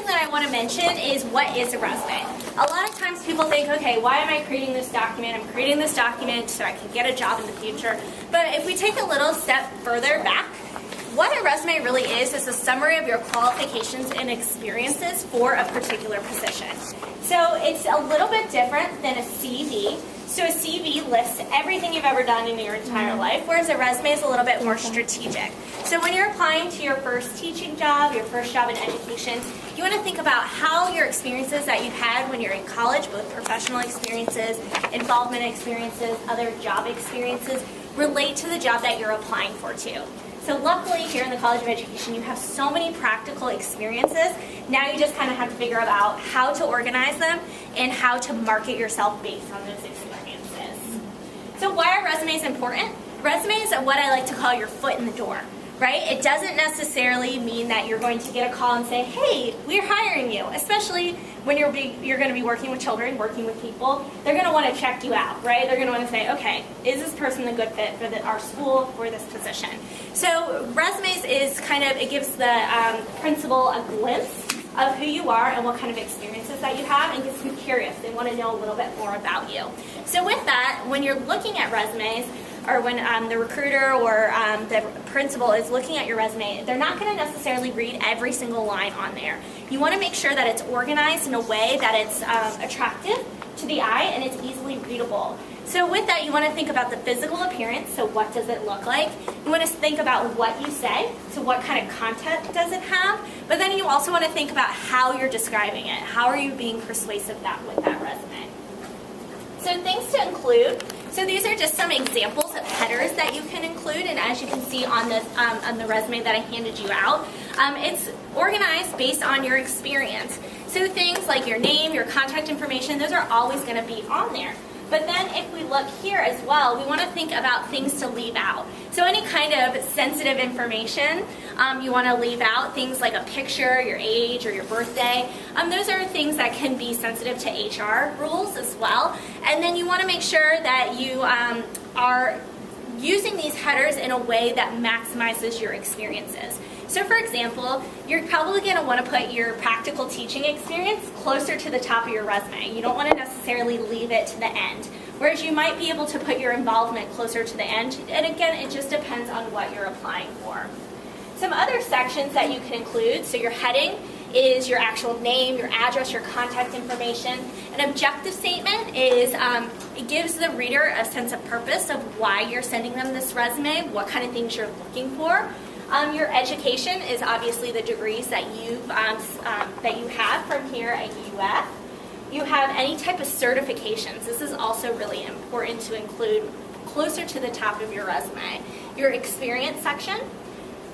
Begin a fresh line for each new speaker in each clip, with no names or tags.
thing that I want to mention is, what is a resume? A lot of times people think, okay, why am I creating this document? I'm creating this document so I can get a job in the future. But if we take a little step further back, what a resume really is a summary of your qualifications and experiences for a particular position. So it's a little bit different than a CV. So a CV lists everything you've ever done in your entire life, whereas a resume is a little bit more strategic. So when you're applying to your first teaching job, your first job in education, you want to think about how your experiences that you've had when you're in college, both professional experiences, involvement experiences, other job experiences, relate to the job that you're applying for too. So luckily here in the College of Education you have so many practical experiences. Now you just kind of have to figure out how to organize them and how to market yourself based on those experiences. So why are resumes important? Resumes are what I like to call your foot in the door, right? It doesn't necessarily mean that you're going to get a call and say, hey, we're hiring you, especially when you're going to be working with children, working with people. They're going to want to check you out, right? They're going to want to say, okay, is this person a good fit for our school, for this position? So resumes is kind of, it gives the principal a glimpse of who you are and what kind of experiences that you have, and gets them curious. They want to know a little bit more about you. So with that, when you're looking at resumes, or when the recruiter or the principal is looking at your resume, they're not going to necessarily read every single line on there. You want to make sure that it's organized in a way that it's attractive to the eye and it's easily readable. So with that, you want to think about the physical appearance, so what does it look like? You want to think about what you say, so what kind of content does it have? But then you also want to think about how you're describing it. How are you being persuasive with that resume? So things to include. So these are just some examples of headers that you can include, and as you can see on this on the resume that I handed you out, it's organized based on your experience. So things like your name, your contact information, those are always going to be on there. But then if we look here as well, we want to think about things to leave out. So any kind of sensitive information, you want to leave out. Things like a picture, your age, or your birthday. Those are things that can be sensitive to HR rules as well. And then you want to make sure that you are using these headers in a way that maximizes your experiences. So for example, you're probably going to want to put your practical teaching experience closer to the top of your resume. You don't want to necessarily leave it to the end. Whereas you might be able to put your involvement closer to the end. And again, it just depends on what you're applying for. Some other sections that you can include, so your heading is your actual name, your address, your contact information. An objective statement is, it gives the reader a sense of purpose of why you're sending them this resume, what kind of things you're looking for. Your education is obviously the degrees that you have from here at UF. You have any type of certifications. This is also really important to include closer to the top of your resume. Your experience section,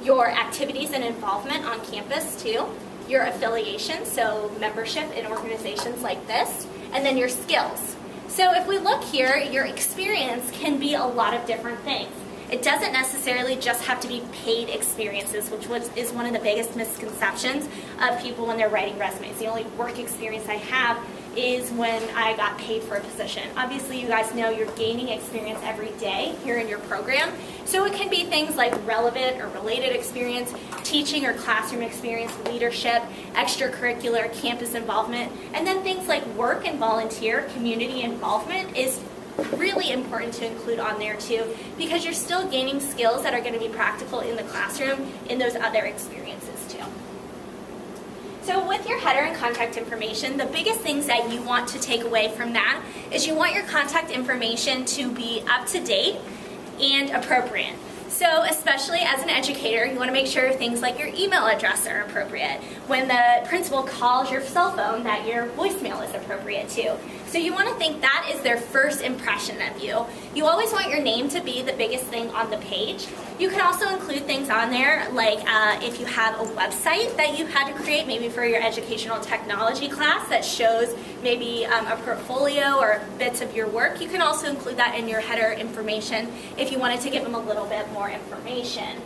your activities and involvement on campus too, your affiliation, so membership in organizations like this, and then your skills. So if we look here, your experience can be a lot of different things. It doesn't necessarily just have to be paid experiences, which is one of the biggest misconceptions of people when they're writing resumes. The only work experience I have is when I got paid for a position. Obviously, you guys know you're gaining experience every day here in your program. So it can be things like relevant or related experience, teaching or classroom experience, leadership, extracurricular, campus involvement, and then things like work and volunteer, community involvement is really important to include on there too, because you're still gaining skills that are going to be practical in the classroom in those other experiences too. So with your header and contact information, the biggest things that you want to take away from that is you want your contact information to be up to date and appropriate. So especially as an educator, you want to make sure things like your email address are appropriate. When the principal calls your cell phone, that your voicemail is appropriate too. So you want to think that is their first impression of you. You always want your name to be the biggest thing on the page. You can also include things on there like if you have a website that you had to create, maybe for your educational technology class that shows maybe a portfolio or bits of your work. You can also include that in your header information if you wanted to give them a little bit more information.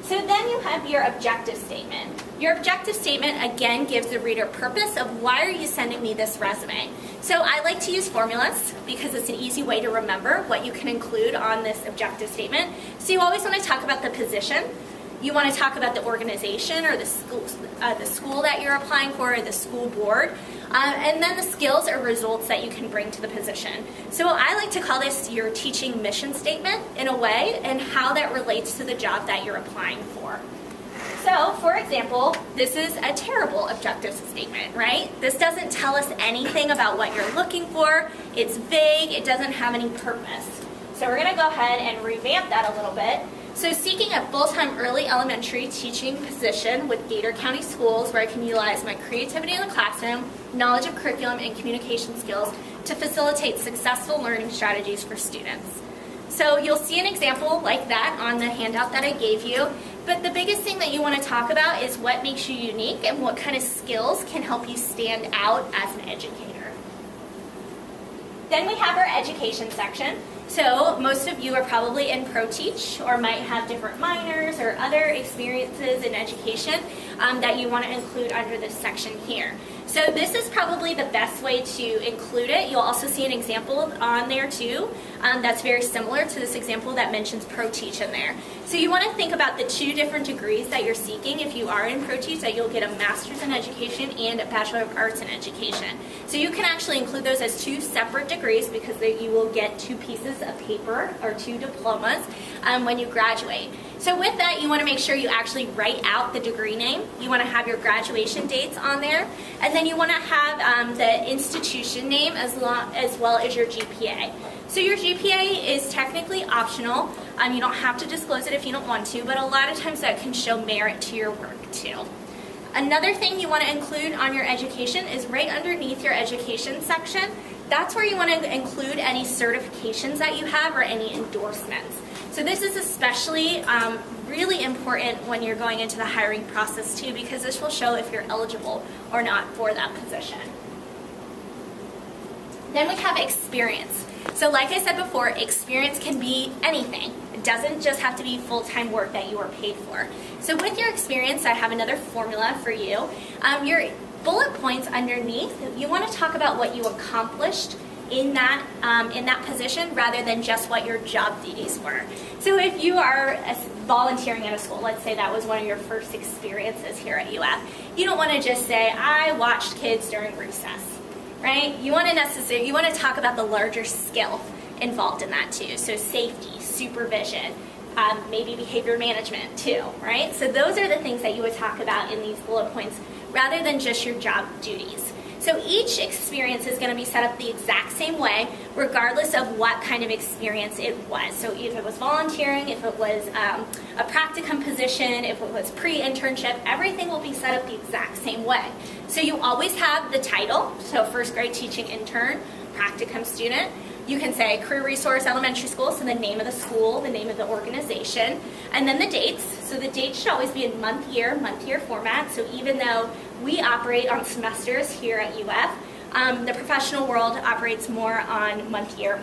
So then you have your objective statement. Your objective statement again gives the reader purpose of why are you sending me this resume. So I like to use formulas because it's an easy way to remember what you can include on this objective statement. So you always want to talk about the position. You want to talk about the organization or the school that you're applying for, or the school board. And then the skills or results that you can bring to the position. So I like to call this your teaching mission statement in a way, and how that relates to the job that you're applying for. So, for example, this is a terrible objective statement, right? This doesn't tell us anything about what you're looking for. It's vague. It doesn't have any purpose. So we're going to go ahead and revamp that a little bit. So seeking a full-time early elementary teaching position with Gator County Schools, where I can utilize my creativity in the classroom, knowledge of curriculum, and communication skills to facilitate successful learning strategies for students. So you'll see an example like that on the handout that I gave you, but the biggest thing that you want to talk about is what makes you unique and what kind of skills can help you stand out as an educator. Then we have our education section. So most of you are probably in ProTeach or might have different minors or other experiences in education that you want to include under this section here. So this is probably the best way to include it. You'll also see an example on there too that's very similar to this example that mentions ProTeach in there. So you want to think about the two different degrees that you're seeking. If you are in ProTeach, that you'll get a Master's in Education and a Bachelor of Arts in Education. So you can actually include those as two separate degrees, because you will get two pieces of paper or two diplomas when you graduate. So with that, you want to make sure you actually write out the degree name. You want to have your graduation dates on there, and then you want to have the institution name as well as your GPA. So your GPA is technically optional. You don't have to disclose it if you don't want to, but a lot of times that can show merit to your work too. Another thing you want to include on your education is right underneath your education section. That's where you want to include any certifications that you have or any endorsements. So this is especially really important when you're going into the hiring process too, because this will show if you're eligible or not for that position. Then we have experience. So like I said before, experience can be anything. It doesn't just have to be full-time work that you are paid for. So with your experience, I have another formula for you. Your bullet points underneath, you want to talk about what you accomplished in that position rather than just what your job duties were. So if you are volunteering at a school, let's say that was one of your first experiences here at UF, you don't want to just say, I watched kids during recess, right? You want to talk about the larger skill involved in that too. So safety, supervision, maybe behavior management too, right? So those are the things that you would talk about in these bullet points rather than just your job duties. So each experience is going to be set up the exact same way, regardless of what kind of experience it was. So if it was volunteering, if it was a practicum position, if it was pre-internship, everything will be set up the exact same way. So you always have the title, so first grade teaching intern, practicum student. You can say Career Resource Elementary School, so the name of the school, the name of the organization, and then the dates. So the dates should always be in month-year format. So even though we operate on semesters here at UF, the professional world operates more on month-year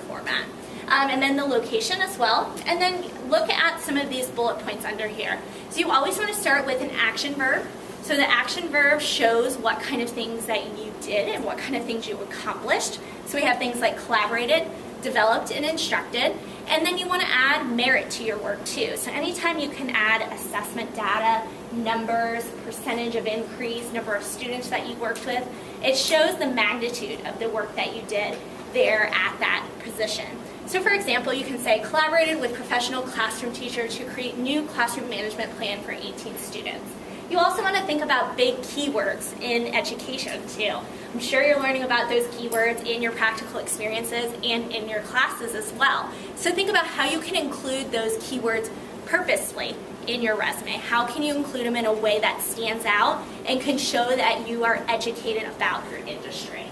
format. And then the location as well. And then look at some of these bullet points under here. So you always want to start with an action verb. So the action verb shows what kind of things that you did and what kind of things you accomplished. So we have things like collaborated, developed, and instructed. And then you want to add merit to your work too. So anytime you can add assessment data, numbers, percentage of increase, number of students that you worked with, it shows the magnitude of the work that you did there at that position. So for example, you can say collaborated with professional classroom teacher to create new classroom management plan for 18 students. You also want to think about big keywords in education too. I'm sure you're learning about those keywords in your practical experiences and in your classes as well. So think about how you can include those keywords purposely in your resume. How can you include them in a way that stands out and can show that you are educated about your industry?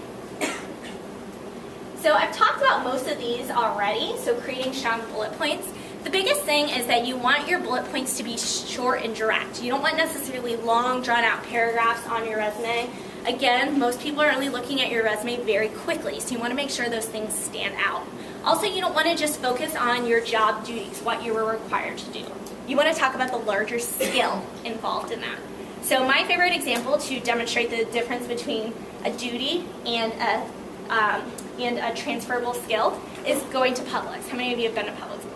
So I've talked about most of these already, so creating strong bullet points. The biggest thing is that you want your bullet points to be short and direct. You don't want necessarily long, drawn-out paragraphs on your resume. Again, most people are only looking at your resume very quickly, so you want to make sure those things stand out. Also, you don't want to just focus on your job duties, what you were required to do. You want to talk about the larger skill involved in that. So my favorite example to demonstrate the difference between a duty and a transferable skill is going to Publix. How many of you have been to Publix before?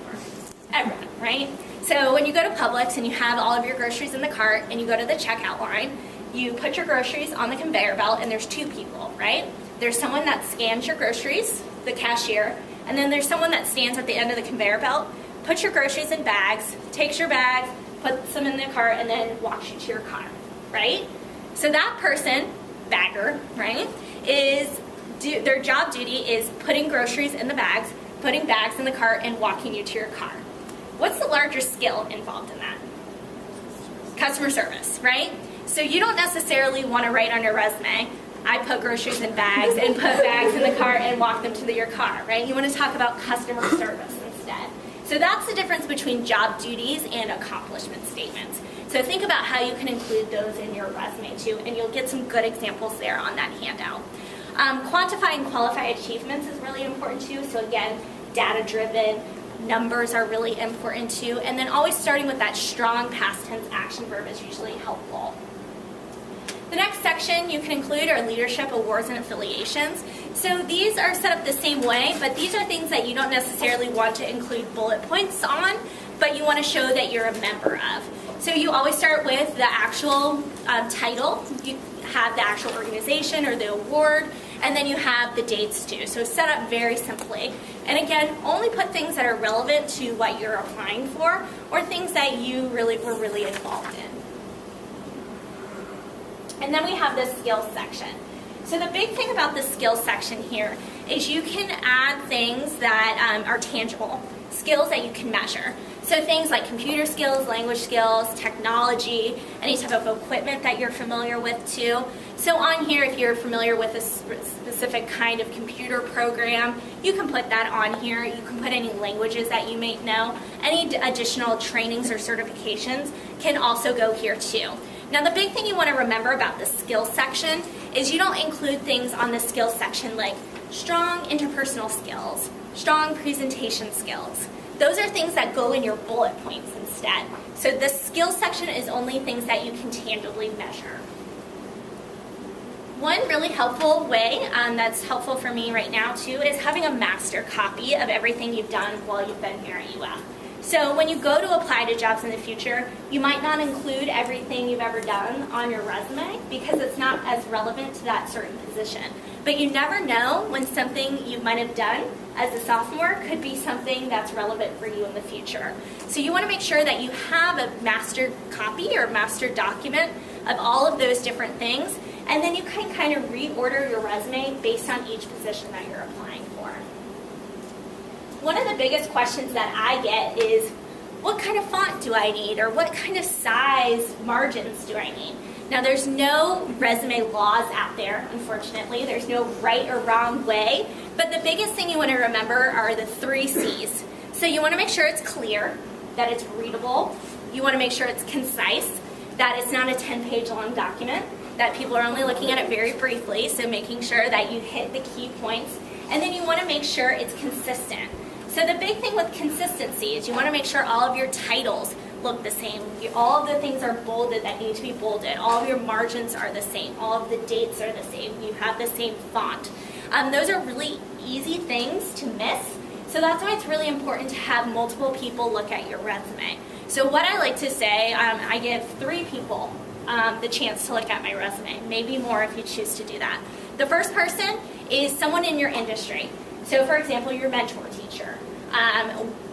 Everyone, right? So So when you go to Publix and you have all of your groceries in the cart and you go to the checkout line, you put your groceries on the conveyor belt and there's two people, right? There's someone that scans your groceries, the cashier, and then there's someone that stands at the end of the conveyor belt, puts your groceries in bags, takes your bags, puts them in the cart, and then walks you to your car, right? So that person, bagger, right, their job duty is putting groceries in the bags, putting bags in the cart, and walking you to your car. What's the larger skill involved in that? Customer service, right? So you don't necessarily want to write on your resume, I put groceries in bags and put bags in the cart and walk them to your car, right? You want to talk about customer service instead. So that's the difference between job duties and accomplishment statements. So think about how you can include those in your resume too, and you'll get some good examples there on that handout. Quantify and qualify achievements is really important too. So again, data-driven, numbers are really important too, and then always starting with that strong past tense action verb is usually helpful. The next section you can include are leadership awards and affiliations. So these are set up the same way, but these are things that you don't necessarily want to include bullet points on, but you want to show that you're a member of. So you always start with the actual title. You have the actual organization or the award, and then you have the dates too. So set up very simply. And again, only put things that are relevant to what you're applying for or things that you were really involved in. And then we have the skills section. So the big thing about the skills section here is you can add things that are tangible, skills that you can measure. So things like computer skills, language skills, technology, any type of equipment that you're familiar with too. So on here, if you're familiar with a specific kind of computer program, you can put that on here. You can put any languages that you may know. Any additional trainings or certifications can also go here too. Now the big thing you want to remember about the skills section is you don't include things on the skills section like strong interpersonal skills, strong presentation skills. Those are things that go in your bullet points instead. So the skills section is only things that you can tangibly measure. One really helpful way that's helpful for me right now too is having a master copy of everything you've done while you've been here at UF. So when you go to apply to jobs in the future, you might not include everything you've ever done on your resume because it's not as relevant to that certain position. But you never know when something you might have done as a sophomore could be something that's relevant for you in the future. So you want to make sure that you have a master copy or master document of all of those different things, and then you can kind of reorder your resume based on each position that you're applying for. One of the biggest questions that I get is, what kind of font do I need, or what kind of size margins do I need? Now there's no resume laws out there, unfortunately. There's no right or wrong way, but the biggest thing you want to remember are the 3 C's. So you want to make sure it's clear, that it's readable. You want to make sure it's concise, that it's not a 10-page long document, that people are only looking at it very briefly, so making sure that you hit the key points. And then you want to make sure it's consistent. So the big thing with consistency is you want to make sure all of your titles look the same. All of the things are bolded that need to be bolded. All of your margins are the same. All of the dates are the same. You have the same font. Those are really easy things to miss. So that's why it's really important to have multiple people look at your resume. So what I like to say, I give 3 people the chance to look at my resume, maybe more if you choose to do that. The first person is someone in your industry. So for example, your mentor teacher,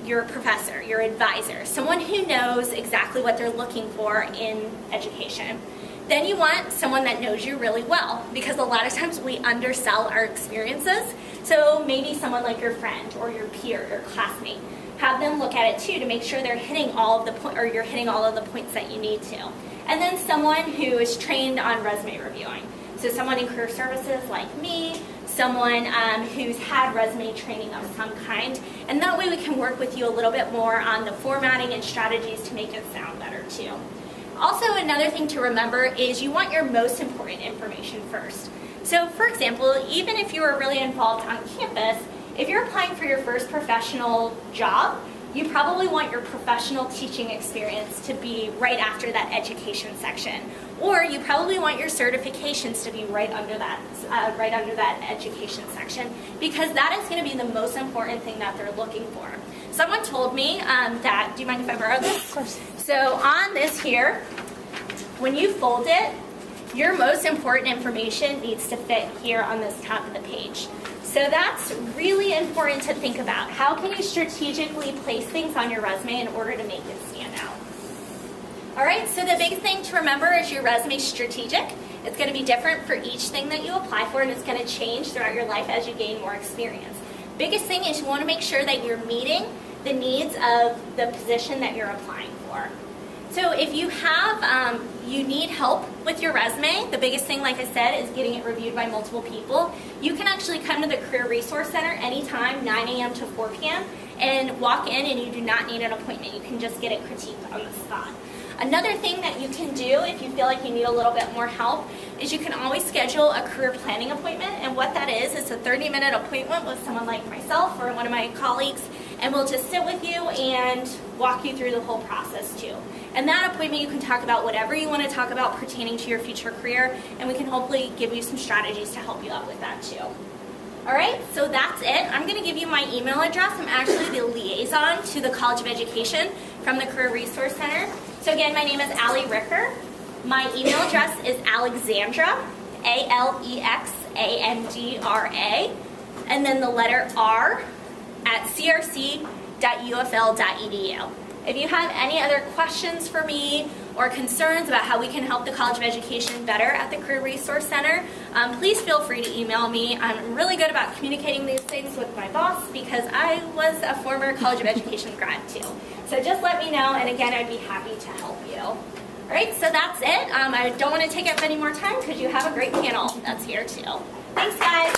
your professor, your advisor, someone who knows exactly what they're looking for in education. Then you want someone that knows you really well, because a lot of times we undersell our experiences. So maybe someone like your friend or your peer, your classmate. Have them look at it too to make sure they're hitting all of the you're hitting all of the points that you need to. And then someone who is trained on resume reviewing. So someone in career services like me, someone who's had resume training of some kind, and that way we can work with you a little bit more on the formatting and strategies to make it sound better too. Also, another thing to remember is you want your most important information first. So for example, even if you were really involved on campus, if you're applying for your first professional job, you probably want your professional teaching experience to be right after that education section. Or you probably want your certifications to be right under that education section, because that is going to be the most important thing that they're looking for. someone told me that, do you mind if I borrow this?
Of course.
So on this here, when you fold it, your most important information needs to fit here on this top of the page. So that's really important to think about. How can you strategically place things on your resume in order to make it stand out? All right, so the big thing to remember is your resume is strategic. It's going to be different for each thing that you apply for, and it's going to change throughout your life as you gain more experience. Biggest thing is you want to make sure that you're meeting the needs of the position that you're applying for. So if you have, you need help with your resume, the biggest thing, like I said, is getting it reviewed by multiple people. You can actually come to the Career Resource Center anytime, 9 a.m. to 4 p.m., and walk in, and you do not need an appointment. You can just get it critiqued on the spot. Another thing that you can do if you feel like you need a little bit more help is you can always schedule a career planning appointment, and what that is a 30-minute appointment with someone like myself or one of my colleagues, and we'll just sit with you and walk you through the whole process too. In that appointment, you can talk about whatever you want to talk about pertaining to your future career, and we can hopefully give you some strategies to help you out with that too. All right, so that's it. I'm going to give you my email address. I'm actually the liaison to the College of Education from the Career Resource Center. So again, my name is Allie Ricker. My email address is Alexandra, ALEXANDRA, and then the letter R at crc.ufl.edu. If you have any other questions for me or concerns about how we can help the College of Education better at the Career Resource Center, please feel free to email me. I'm really good about communicating these things with my boss because I was a former College of Education grad too. So just let me know, and again, I'd be happy to help you. All right, so that's it. I don't want to take up any more time because you have a great panel that's here too. Thanks, guys.